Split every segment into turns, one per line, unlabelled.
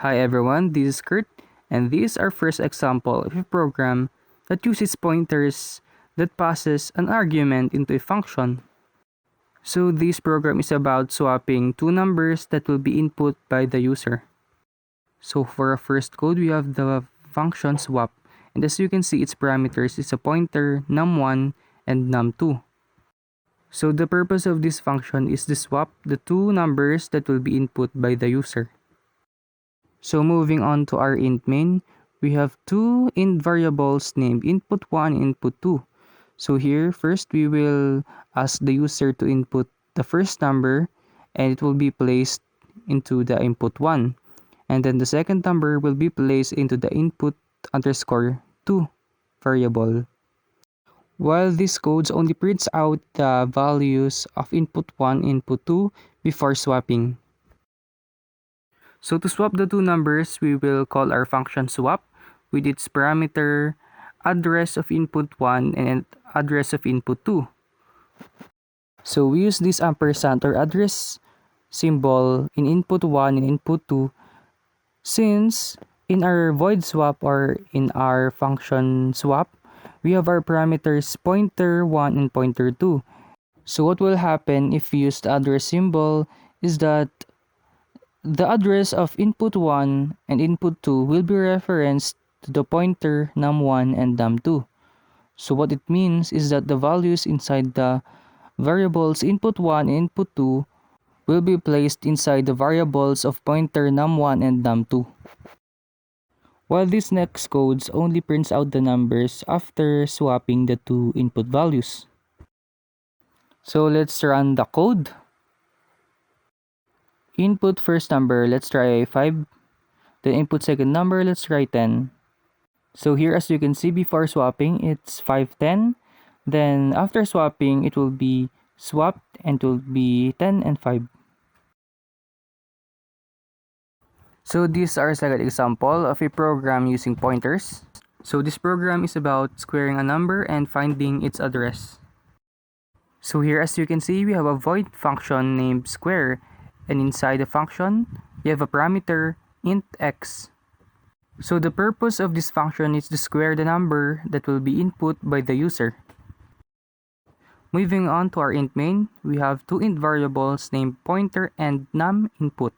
Hi everyone, this is Kurt, and this is our first example of a program that uses pointers that passes an argument into a function. So this program is about swapping two numbers that will be input by the user. So for our first code, we have the function swap, and as you can see, its parameters is a pointer num1 and num2. So the purpose of this function is to swap the two numbers that will be input by the user. So moving on to our int main, we have two int variables named input1 and input2. So here, first we will ask the user to input the first number and it will be placed into the input1. And then the second number will be placed into the input underscore 2 variable. While these codes only prints out the values of input1 and input2 before swapping. So to swap the two numbers, we will call our function swap with its parameter address of input 1 and address of input 2. So we use this ampersand or address symbol in input 1 and input 2 since in our void swap or in our function swap, we have our parameters pointer 1 and pointer 2. So what will happen if we use the address symbol is that the address of input 1 and input 2 will be referenced to the pointer num1 and num2. So what it means is that the values inside the variables input 1 and input 2 will be placed inside the variables of pointer num1 and num2. While this next codes only prints out the numbers after swapping the two input values. So let's run the code. Input first number, let's try 5. Then input second number, let's try 10. So here as you can see before swapping, it's 510. Then after swapping, it will be swapped and it will be 10 and 5. So these are a second example of a program using pointers. So this program is about squaring a number and finding its address. So here as you can see, we have a void function named square, and inside the function, you have a parameter int x. So the purpose of this function is to square the number that will be input by the user. Moving on to our int main, we have two int variables named pointer and num input.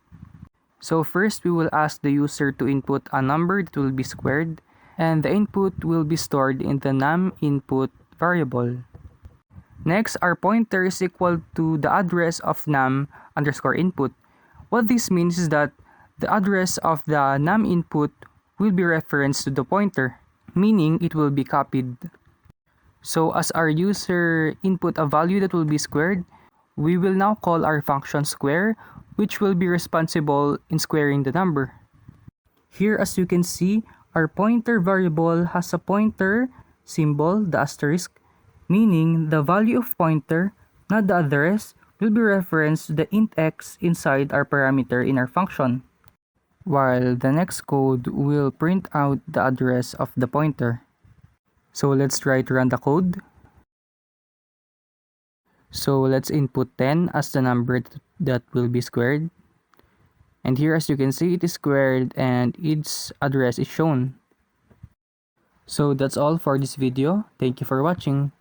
So first we will ask the user to input a number that will be squared, and the input will be stored in the num input variable. Next, our pointer is equal to the address of num underscore input. What this means is that the address of the num input will be referenced to the pointer, meaning it will be copied. So as our user input a value that will be squared, we will now call our function square, which will be responsible in squaring the number. Here as you can see, our pointer variable has a pointer symbol, the asterisk, meaning the value of pointer, not the address, will be referenced to the int x inside our parameter in our function, while the next code will print out the address of the pointer. So let's try to run the code. So let's input 10 as the number that will be squared. And here as you can see, it is squared and its address is shown. So that's all for this video. Thank you for watching.